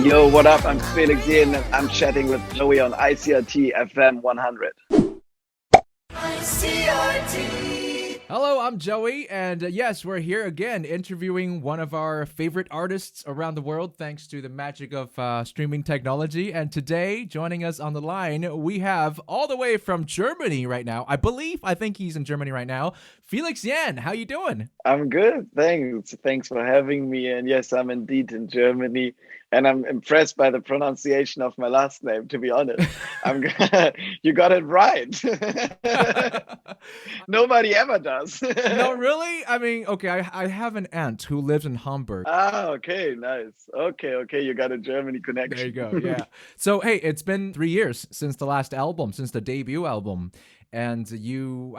Yo, what up? I'm Felix Jaehn and I'm chatting with Joey on ICRT FM 100. ICRT. Hello, I'm Joey, and yes, we're here again interviewing one of our favorite artists around the world thanks to the magic of streaming technology. And today, joining us on the line, we have all the way from Germany right now. I think he's in Germany right now. Felix Jaehn, how you doing? I'm good, thanks. Thanks for having me. And yes, I'm indeed in Germany. And I'm impressed by the pronunciation of my last name, to be honest. You got it right. Nobody ever does. No, really? I mean, okay, I have an aunt who lives in Hamburg. Ah, okay, nice. Okay, you got a Germany connection. There you go, yeah. So, hey, it's been 3 years since the last album, since the debut album. And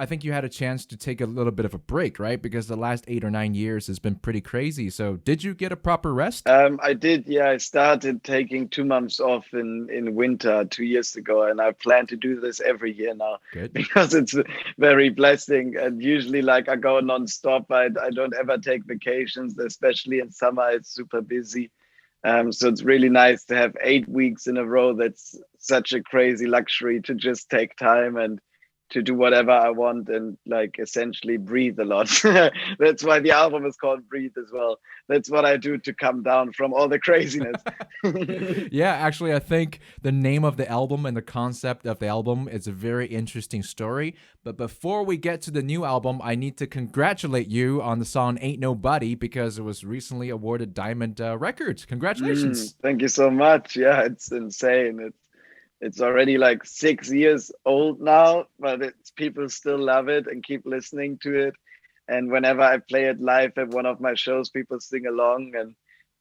I think you had a chance to take a little bit of a break, right? Because the last 8 or 9 years has been pretty crazy. So did you get a proper rest? I did, yeah. I started taking 2 months off in winter 2 years ago, and I plan to do this every year now. Good. Because it's very blessing. And usually, like, I go non-stop. I don't ever take vacations, especially in summer. It's super busy. So it's really nice to have 8 weeks in a row. That's such a crazy luxury to just take time and to do whatever I want and like essentially breathe a lot. That's why the album is called Breathe as well. That's what I do to come down from all the craziness. Yeah, actually, I think the name of the album and the concept of the album is a very interesting story. But before we get to the new album, I need to congratulate you on the song Ain't Nobody because it was recently awarded Diamond Records. Congratulations. Thank you so much. Yeah, it's insane. It's already like 6 years old now, but people still love it and keep listening to it. And whenever I play it live at one of my shows, people sing along.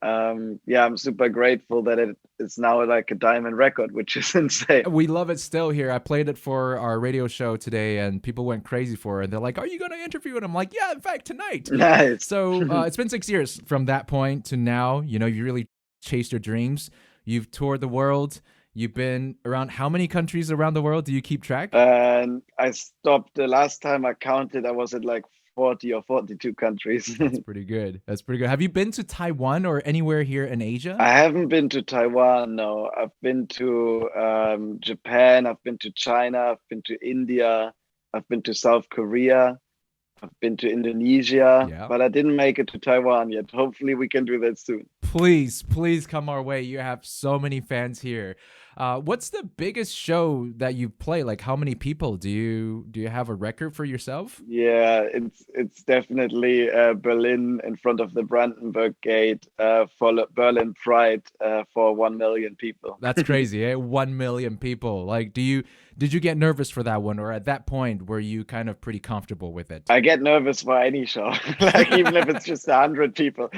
And yeah, I'm super grateful that it's now like a diamond record, which is insane. We love it still here. I played it for our radio show today, and people went crazy for it. And they're like, "Are you going to interview it?" I'm like, "Yeah, in fact, tonight." Nice. So it's been 6 years from that point to now. You know, you really chased your dreams. You've toured the world. You've been around how many countries around the world? Do you keep track? And I stopped the last time I counted. I was at like 40 or 42 countries. That's pretty good. That's pretty good. Have you been to Taiwan or anywhere here in Asia? I haven't been to Taiwan, no. I've been to Japan. I've been to China. I've been to India. I've been to South Korea. I've been to Indonesia, but I didn't make it to Taiwan yet. Hopefully we can do that soon. Please come our way. You have so many fans here. What's the biggest show that you play? Like how many people? Do you have a record for yourself? Yeah, it's definitely Berlin in front of the Brandenburg Gate for Berlin Pride for 1 million people. That's crazy, eh? 1 million people. Like, did you get nervous for that one, or at that point were you kind of pretty comfortable with it? I get nervous for any show, like even if it's just 100 people.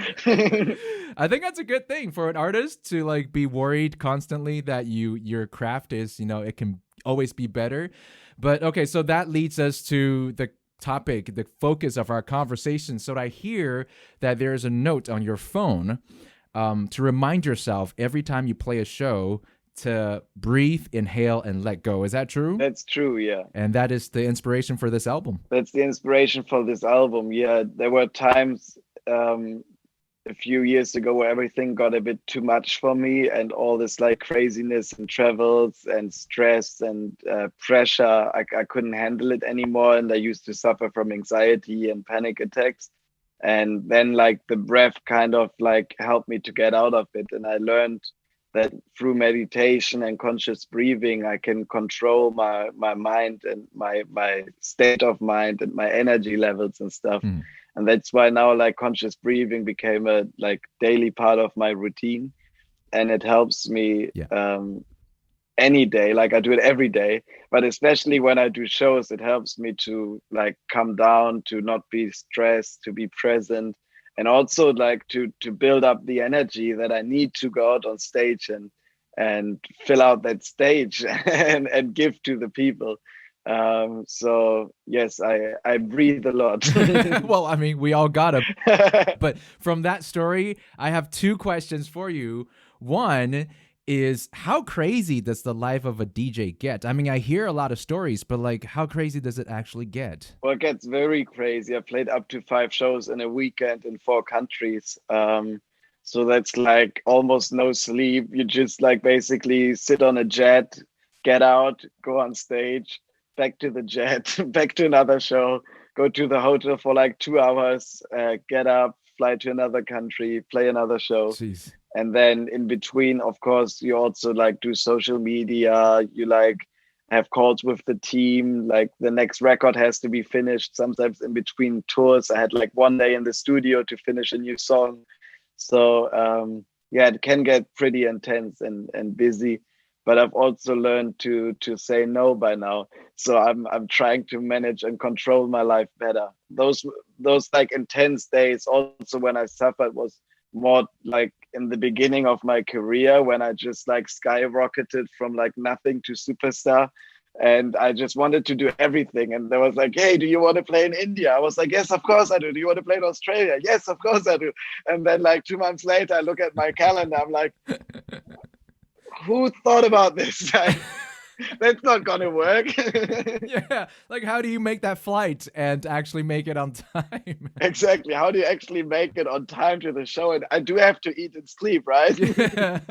I think that's a good thing for an artist to like be worried constantly that your craft is, it can always be better. But okay, so that leads us to the topic, the focus of our conversation. So I hear that there's a note on your phone to remind yourself every time you play a show to breathe, inhale, and let go. Is that true? That's true, yeah. And that is the inspiration for this album. That's the inspiration for this album, yeah. There were times a few years ago where everything got a bit too much for me, and all this like craziness and travels and stress and pressure. I couldn't handle it anymore, and I used to suffer from anxiety and panic attacks. And then like the breath kind of like helped me to get out of it. And I learned that through meditation and conscious breathing, I can control my mind and my state of mind and my energy levels and stuff. And that's why now like conscious breathing became a like daily part of my routine. And it helps me any day. Like I do it every day, but especially when I do shows, it helps me to like come down, to not be stressed, to be present. And also like to build up the energy that I need to go out on stage and fill out that stage and give to the people. So yes, I breathe a lot. Well, I mean, we all gotta. But from that story, I have 2 questions for you. One is, how crazy does the life of a DJ get? I mean, I hear a lot of stories, but like, how crazy does it actually get? Well, it gets very crazy. I played up to 5 shows in a weekend in 4 countries. So that's like almost no sleep. You just like basically sit on a jet, get out, go on stage, back to the jet, back to another show, go to the hotel for like 2 hours, get up, fly to another country, play another show. Jeez. And then in between, of course, you also like do social media, you like have calls with the team, like the next record has to be finished. Sometimes in between tours, I had like one day in the studio to finish a new song. So yeah, it can get pretty intense and busy, but I've also learned to say no by now. So I'm trying to manage and control my life better. Those like intense days, also when I suffered, was more like in the beginning of my career, when I just like skyrocketed from like nothing to superstar. And I just wanted to do everything. And there was like, hey, do you want to play in India? I was like, yes, of course I do. Do you want to play in Australia? Yes, of course I do. And then like 2 months later, I look at my calendar. I'm like, who thought about this? That's not going to work. Yeah. Like, how do you make that flight and actually make it on time? Exactly. How do you actually make it on time to the show? And I do have to eat and sleep, right? Yeah.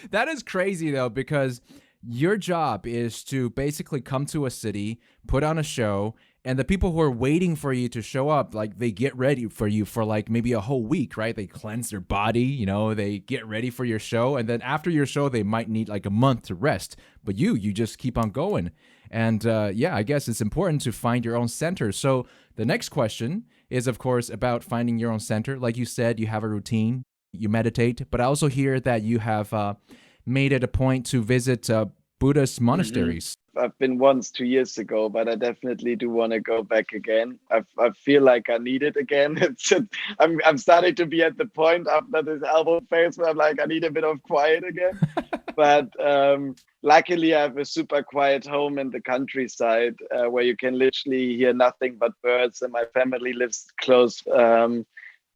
That is crazy, though, because your job is to basically come to a city, put on a show, and the people who are waiting for you to show up, like they get ready for you for like maybe a whole week, right? They cleanse their body, you know, they get ready for your show. And then after your show, they might need like a month to rest. But you just keep on going. And yeah, I guess it's important to find your own center. So the next question is, of course, about finding your own center. Like you said, you have a routine, you meditate, but I also hear that you have made it a point to visit Buddhist monasteries. I've been once 2 years ago, but I definitely do want to go back again. I feel like I need it again. I'm starting to be at the point after this album phase where I'm like, I need a bit of quiet again. But luckily, I have a super quiet home in the countryside where you can literally hear nothing but birds, and my family lives close.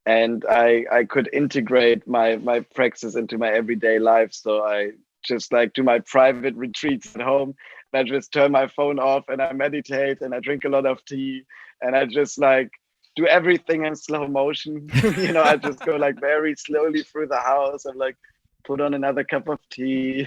And I could integrate my practice into my everyday life. So I just like do my private retreats at home. I just turn my phone off and I meditate and I drink a lot of tea and I just like do everything in slow motion. You know, I just go like very slowly through the house and like put on another cup of tea.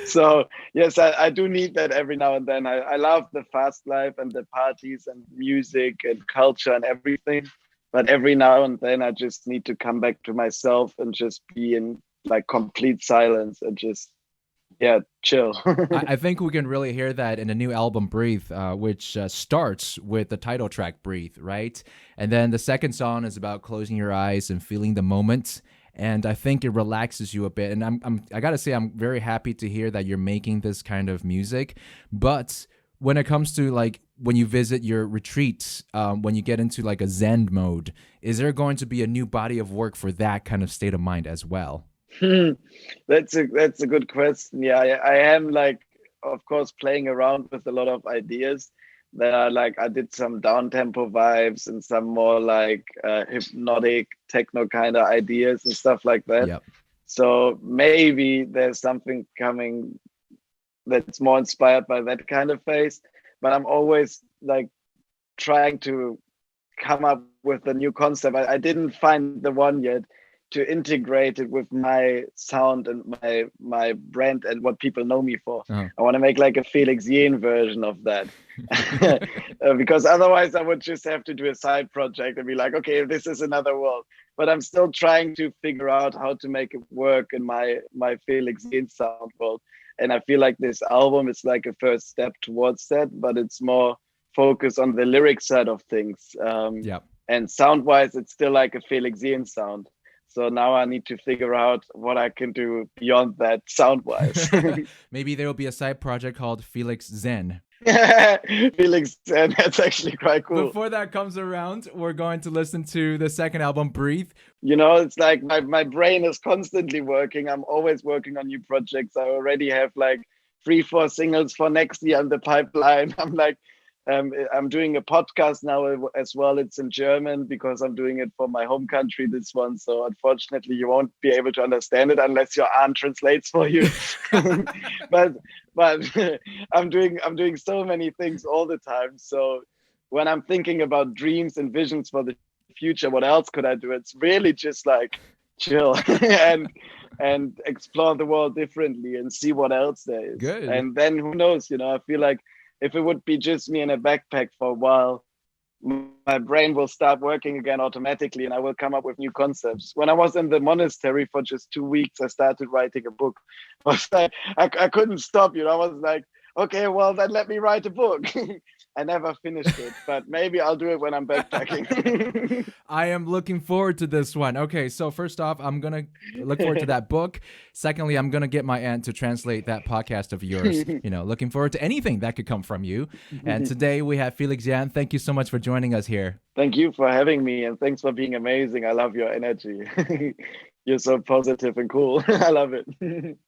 So yes, I do need that every now and then. I love the fast life and the parties and music and culture and everything. But every now and then I just need to come back to myself and just be in like complete silence and just chill. I think we can really hear that in the new album Breathe, which starts with the title track Breathe, right? And then the second song is about closing your eyes and feeling the moment. And I think it relaxes you a bit. And I gotta say, I'm very happy to hear that you're making this kind of music. But when it comes to like when you visit your retreats, when you get into like a Zen mode, is there going to be a new body of work for that kind of state of mind as well? That's a good question. Yeah, I am like, of course, playing around with a lot of ideas that are like, I did some down tempo vibes and some more like hypnotic techno kind of ideas and stuff like that. Yep. So maybe there's something coming that's more inspired by that kind of phase. But I'm always like trying to come up with a new concept. I didn't find the one yet to integrate it with my sound and my brand and what people know me for. Uh-huh. I want to make like a Felix Jaehn version of that. Because otherwise I would just have to do a side project and be like, okay, this is another world. But I'm still trying to figure out how to make it work in my Felix Jaehn sound world. And I feel like this album is like a first step towards that, but it's more focused on the lyric side of things. And sound-wise, it's still like a Felix Jaehn sound. So now I need to figure out what I can do beyond that sound-wise. Maybe there will be a side project called FelixZen. FelixZen, that's actually quite cool. Before that comes around, we're going to listen to the second album, Breathe. You know, it's like my brain is constantly working. I'm always working on new projects. I already have like 3-4 singles for next year in the pipeline. I'm like, I'm doing a podcast now as well. It's in German because I'm doing it for my home country, this one. So unfortunately, you won't be able to understand it unless your aunt translates for you. but I'm doing so many things all the time. So when I'm thinking about dreams and visions for the future, what else could I do? It's really just like chill and explore the world differently and see what else there is. Good. And then who knows, I feel like if it would be just me in a backpack for a while, my brain will start working again automatically and I will come up with new concepts. When I was in the monastery for just 2 weeks, I started writing a book. I was like, I couldn't stop, I was like, okay, well then let me write a book. I never finished it, but maybe I'll do it when I'm backpacking. I am looking forward to this one. Okay, so first off, I'm going to look forward to that book. Secondly, I'm going to get my aunt to translate that podcast of yours. Looking forward to anything that could come from you. And today we have Felix Jaehn. Thank you so much for joining us here. Thank you for having me, and thanks for being amazing. I love your energy. You're so positive and cool. I love it.